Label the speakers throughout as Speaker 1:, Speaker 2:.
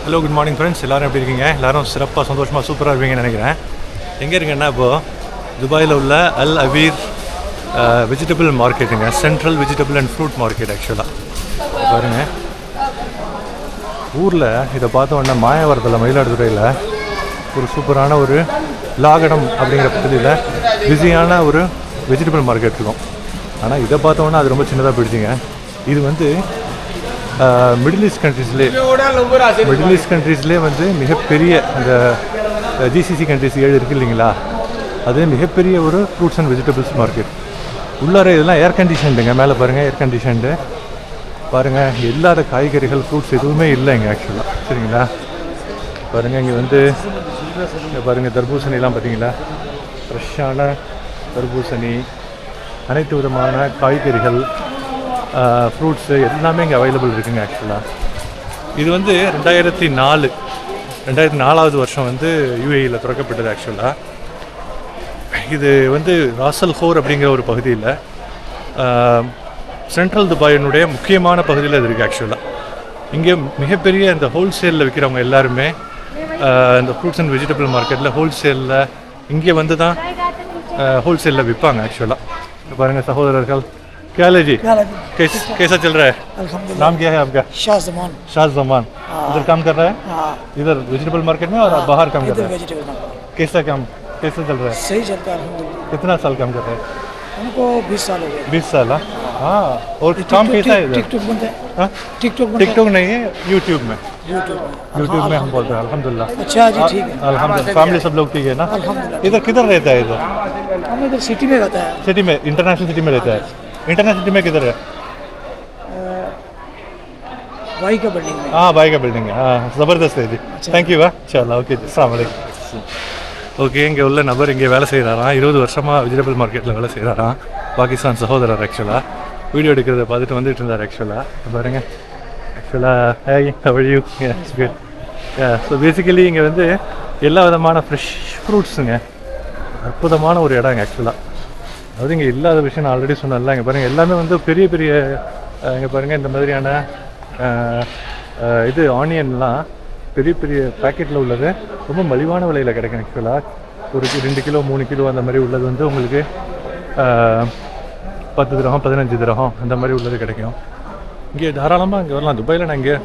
Speaker 1: Hello good morning friends, எல்லோரும் எப்படி இருக்கீங்க? எல்லோரும் சிறப்பாக சந்தோஷமாக சூப்பராக இருப்பீங்கன்னு நினைக்கிறேன். எங்கே இருக்கேன்னா இப்போது துபாயில் உள்ள அல் அவீர் வெஜிடபிள் மார்க்கெட்டுங்க, central vegetable and fruit market. ஆக்சுவலாக பாருங்கள், ஊரில் இதை பார்த்தோன்னா மாயாவரத்தில் மயிலாடுதுறையில் ஒரு சூப்பரான ஒரு லாகடம் அப்படிங்கிற பகுதியில் பிஸியான ஒரு வெஜிடபிள் மார்க்கெட் இருக்கும். ஆனால் இதை பார்த்தோன்னா அது ரொம்ப சின்னதாக போயிடுச்சிங்க. இது வந்து மிடில் ஈஸ்ட் கண்ட்ரீஸ்லேயே வந்து மிகப்பெரிய அந்த ஜிசிசி கண்ட்ரிஸ் 7 இருக்குது இல்லைங்களா, அது மிகப்பெரிய ஒரு ஃப்ரூட்ஸ் அண்ட் வெஜிடபிள்ஸ் மார்க்கெட். உள்ளார இதெல்லாம் ஏர் கண்டிஷன்டுங்க. மேலே பாருங்கள், ஏர் கண்டிஷன்டு பாருங்கள். இல்லாத காய்கறிகள் ஃப்ரூட்ஸ் எதுவுமே இல்லைங்க ஆக்சுவலாக. சரிங்களா, பாருங்கள் இங்கே வந்து பாருங்கள் தர்பூசணிலாம் பார்த்தீங்களா, ஃப்ரெஷ்ஷான தர்பூசணி, அனைத்து விதமான காய்கறிகள், ஃப்ரூட்ஸு எல்லாமே இங்கே அவைலபிள் இருக்குங்க. ஆக்சுவலாக இது வந்து 2004வது வருஷம் வந்து யூஏஇயில் திறக்கப்பட்டது. ஆக்சுவலாக இது வந்து ராசல் ஹோர் அப்படிங்கிற ஒரு பகுதியில் சென்ட்ரல் துபாயினுடைய முக்கியமான பகுதியில் இது இருக்குது. ஆக்சுவலாக இங்கே மிகப்பெரிய இந்த ஹோல்சேலில் விற்கிறவங்க எல்லாருமே இந்த ஃப்ரூட்ஸ் அண்ட் வெஜிடபிள் மார்க்கெட்டில் ஹோல்சேலில் இங்கே வந்து தான் ஹோல்சேலில் விற்பாங்க. ஆக்சுவலாக பாருங்கள் சகோதரர்கள், क्या हाल है जी? कैसा चल रहा है? नाम क्या है आपका? शाह जमान. इधर काम कर रहा है? इधर वेजिटेबल मार्केट में और बाहर काम कर रहा है? कैसा चल रहा है?
Speaker 2: सही चलता है अल्हम्दुलिल्लाह.
Speaker 1: कितना साल काम कर रहे हैं?
Speaker 2: हमको 20 साल हो गए.
Speaker 1: 20 साल. हाँ, और काम कैसा है इधर? टिकटॉक नहीं है, यूट्यूब में हम बोल रहे हैं. अल्हम्दुलिल्लाह.
Speaker 2: अच्छा जी, ठीक है.
Speaker 1: अल्हम्दुलिल्लाह. फैमिली सब लोग ठीक है ना? इधर किधर रहता है? इधर
Speaker 2: हम इधर सिटी में रहता है.
Speaker 1: सिटी में, इंटरनेशनल सिटी में रहता है. इंटरनेशनल सिटी में किधर है?
Speaker 2: भाई का बिल्डिंग में.
Speaker 1: हाँ, भाई का बिल्डिंग है. हाँ, ज़बरदस्त है जी. Thank you. चलो, ஓகே ஜி, அஸ்ஸலாமு அலைக்கும். ஓகே, இங்கே உள்ள நபர் இங்கே வேலை செய்கிறாராம். 20 வருஷமாக வெஜிடபிள் மார்க்கெட்டில் வேலை செய்கிறாராம். பாகிஸ்தான் சகோதரர். ஆக்சுவலாக வீடியோ எடுக்கிறத பார்த்துட்டு வந்துட்டு இருந்தார். ஆக்சுவலாக பாருங்க, ஸோ பேசிக்கலி இங்கே வந்து எல்லா விதமான ஃப்ரெஷ் ஃப்ரூட்ஸுங்க, அற்புதமான ஒரு இடங்க. ஆக்சுவலாக அதாவது இங்கே இல்லாத விஷயம் நான் ஆல்ரெடி சொன்னேன்ல. இங்கே பாருங்கள், எல்லாமே வந்து பெரிய பெரிய இங்கே பாருங்கள் இந்த மாதிரியான இது ஆனியன்லாம் பெரிய பெரிய பேக்கெட்டில் உள்ளது ரொம்ப மலிவான விலையில் கிடைக்கும். ஆக்சுவலாக ஒரு 2 கிலோ 3 கிலோ அந்த மாதிரி உள்ளது வந்து உங்களுக்கு 10 திரகம் 15 திரகம் அந்த மாதிரி உள்ளது கிடைக்கும். இங்கே தாராளமாக இங்கே வரலாம். துபாயில் நான் இங்கே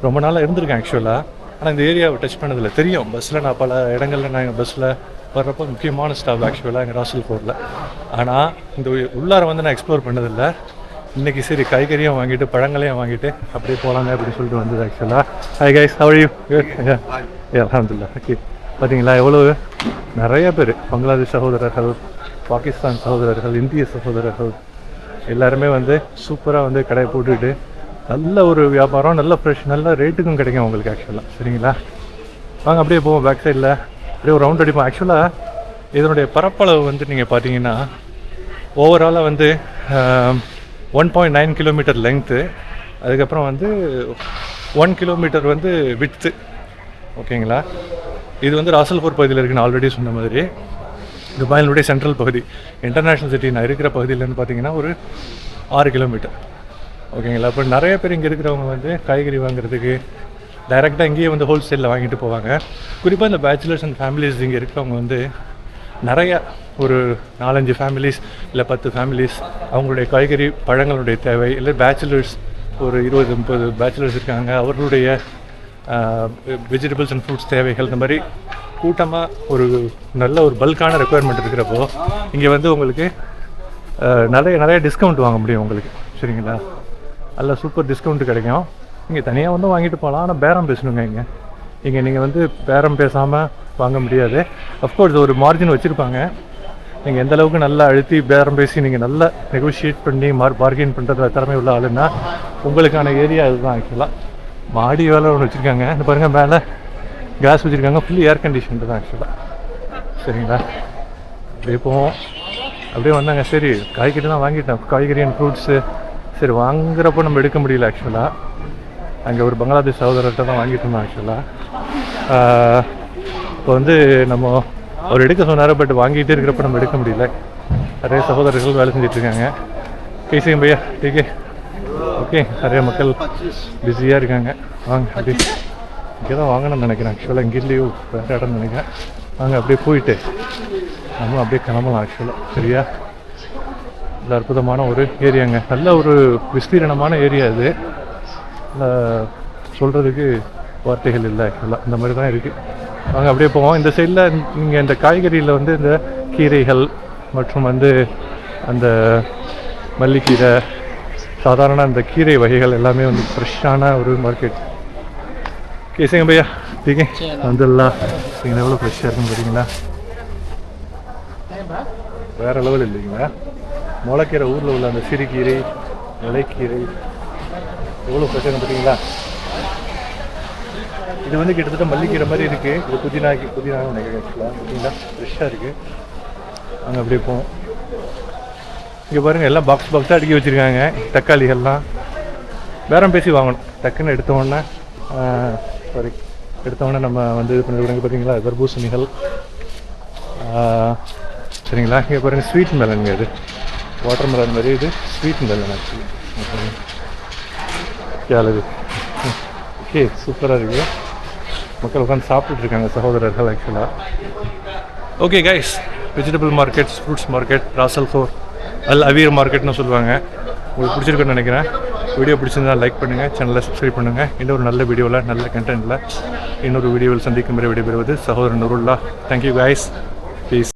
Speaker 1: ரொம்ப நாளாக இருந்திருக்கேன் ஆக்சுவலாக. ஆனால் இந்த ஏரியாவை டச் பண்ணதில்லை. தெரியும் பஸ்ஸில், நான் பல இடங்களில் நான் எங்கள் பஸ்ஸில் வர்றப்போ முக்கியமான ஸ்டாப் ஆக்சுவலாக எங்கள் ராசல் கோரில். ஆனால் இந்த உள்ளார வந்து நான் எக்ஸ்ப்ளோர் பண்ணதில்லை. இன்றைக்கி சரி காய்கறியும் வாங்கிட்டு பழங்களையும் வாங்கிட்டு அப்படியே போகலாங்க அப்படின்னு சொல்லிட்டு வந்தது. ஆக்சுவலாக hi guys, how are you? அல்ஹம்துலில்லாஹ். ஓகே, பார்த்தீங்களா எவ்வளோ நிறைய பேர் பங்களாதேஷ் சகோதரர்கள், பாகிஸ்தான் சகோதரர்கள், இந்திய சகோதரர்கள் எல்லாருமே வந்து சூப்பராக வந்து கடையை போட்டுக்கிட்டு நல்ல ஒரு வியாபாரம், நல்ல ஃப்ரெஷ், நல்ல ரேட்டுக்கும் கிடைக்கும் உங்களுக்கு. ஆக்சுவலாக சரிங்களா, வாங்க அப்படியே போவோம். பேக் சைடில் அப்படியே ஒரு ரவுண்ட் அடிப்போம். ஆக்சுவலாக இதனுடைய பரப்பளவு வந்து நீங்கள் பார்த்தீங்கன்னா ஓவராலாக வந்து 1.9 கிலோமீட்டர் லெங்க்த்து, அதுக்கப்புறம் வந்து 1 கிலோமீட்டர் வந்து விட்த்து. ஓகேங்களா, இது வந்து ராசல்பூர் பகுதியில் இருக்குன்னு ஆல்ரெடி சொன்ன மாதிரி துபாயினுடைய சென்ட்ரல் பகுதி. இன்டர்நேஷ்னல் சிட்டி நான் இருக்கிற பகுதியிலேருந்து பார்த்தீங்கன்னா ஒரு 6 கிலோமீட்டர். ஓகேங்களா, இப்போ நிறைய பேர் இங்கே இருக்கிறவங்க வந்து காய்கறி வாங்குறதுக்கு டைரெக்டாக இங்கேயே வந்து ஹோல்சேலில் வாங்கிட்டு போவாங்க. குறிப்பாக இந்த பேச்சுலர்ஸ் அண்ட் ஃபேமிலிஸ் இங்கே இருக்கிறவங்க வந்து நிறையா ஒரு 4-5 ஃபேமிலிஸ் இல்லை 10 ஃபேமிலிஸ் அவங்களுடைய காய்கறி பழங்களுடைய தேவை, இல்லை பேச்சுலர்ஸ் ஒரு 20-30 பேச்சுலர்ஸ் இருக்காங்க, அவர்களுடைய வெஜிடபிள்ஸ் அண்ட் ஃப்ரூட்ஸ் தேவைகள், இந்த மாதிரி கூட்டமாக ஒரு நல்ல ஒரு பல்கான ரெக்குயர்மெண்ட் இருக்கிறப்போ இங்கே வந்து உங்களுக்கு நிறைய டிஸ்கவுண்ட் வாங்க முடியும் உங்களுக்கு. சரிங்களா, நல்ல சூப்பர் டிஸ்கவுண்ட் கிடைக்கும். இங்கே தனியாக வந்து வாங்கிட்டு போகலாம், ஆனால் பேரம் பேசணுங்க. இங்கே நீங்கள் வந்து பேரம் பேசாமல் வாங்க முடியாது. அஃப்கோர்ஸ் ஒரு மார்ஜின் வச்சுருப்பாங்க. நீங்கள் எந்த அளவுக்கு நல்லா அழுத்தி பேரம் பேசி நீங்கள் நல்லா நெகோஷியேட் பண்ணி பார்கெயின் பண்ணுறதுல திறமை உள்ள ஆளுன்னா உங்களுக்கான ஏரியா இதுதான். ஆக்சுவலாக மாடி வேலை ஒன்று வச்சுருக்காங்க. இந்த பாருங்கள், மேலே கேஸ் வச்சுருக்காங்க, ஃபுல்லி ஏர் கண்டிஷன் தான் ஆக்சுவலாக. சரிங்களா, அப்படியே போவோம். அப்படியே வந்தாங்க. சரி காய்கறிலாம் வாங்கிட்டேன், காய்கறி அண்ட் ஃப்ரூட்ஸு. சரி வாங்குறப்போ நம்ம எடுக்க முடியல. ஆக்சுவலாக அங்கே ஒரு பங்களாதேஷ் சகோதரர்கிட்ட தான் வாங்கிட்டு இருந்தோம். ஆக்சுவலாக இப்போ வந்து நம்ம அவர் எடுக்க சொன்னார், பட் வாங்கிட்டே இருக்கிறப்ப நம்ம எடுக்க முடியல. நிறைய சகோதரர்கள் வேலை செஞ்சிட்ருக்காங்க. कैसे भैया? ठीक है, ओके. நிறைய மக்கள் பிஸியாக இருக்காங்க. வாங்க அப்படி இங்கே தான் வாங்கணும்னு நினைக்கிறேன். ஆக்சுவலாக இங்கே இல்லையோ வேறு இடம்னு நினைக்கிறேன். வாங்க அப்படியே போயிட்டு நம்ம அப்படியே கிளம்பலாம். ஆக்சுவலாக சரியா, நல்ல அற்புதமான ஒரு ஏரியாங்க. நல்ல ஒரு விஸ்தீரணமான ஏரியா இது. சொல்கிறதுக்கு வார்த்தைகள் இல்லை. ஆக்சுவலாக இந்த மாதிரி தான் இருக்குது. வாங்க அப்படியே போவோம். இந்த சைடில் நீங்கள் இந்த காய்கறியில் வந்து இந்த கீரைகள் மற்றும் வந்து அந்த மல்லிக்கீரை, சாதாரண அந்த கீரை வகைகள் எல்லாமே வந்து ஃப்ரெஷ்ஷான ஒரு மார்க்கெட். கேசங்க பையா ठीक வந்துடலாம். நீங்கள் எவ்வளோ ஃப்ரெஷ்ஷாக இருக்குன்னு பார்த்தீங்களா, வேறு லெவல் இல்லைங்களா. முளைக்கீரை, ஊரில் உள்ள அந்த சிறுகீரை, இலைக்கீரை எவ்வளோ ஃப்ரெஷ்ஷாக பார்த்தீங்களா. இது வந்து கிட்டத்தட்ட மல்லிக்கீரை மாதிரி இருக்குது. இது புதினா நினைக்கிறேன். ஆக்சுவலாக பார்த்தீங்களா ஃப்ரெஷ்ஷாக இருக்குது. அங்கே அப்படியே போவோம். இங்கே பாருங்கள், எல்லாம் பாக்ஸாக அடுக்கி வச்சுருக்காங்க. தக்காளிகள்லாம் பேரம் பேசி வாங்கணும். டக்குன்னு எடுத்தோடனே நம்ம வந்து இது பண்ணிவிடுங்க. பார்த்தீங்களா தர்பூசணிகள். சரிங்களா. இங்கே பாருங்கள் ஸ்வீட் மெலனுங்க. இது வாட்டர் மெலன் மாதிரி, இது ஸ்வீட் மெலன் ஆக்சுவலி. கேளு ஓகே, சூப்பராக இருக்குது. மக்கள் உட்காந்து சாப்பிட்டுருக்காங்க சகோதரர்கள் ஆக்சுவலாக. Okay guys, vegetable market, fruits market, Ras Al Khor Al Aweer மார்க்கெட்னு சொல்லுவாங்க. உங்களுக்கு பிடிச்சிருக்குன்னு நினைக்கிறேன். வீடியோ பிடிச்சிருந்தா லைக் பண்ணுங்கள், சேனலை சப்ஸ்கிரைப் பண்ணுங்கள். இன்னொரு நல்ல வீடியோவில், நல்ல கண்டென்ட்டில் இன்னொரு வீடியோவில் சந்திக்கும் வரை விடைபெறுவது சகோதரன் நூருல்லா. Thank you guys, piece.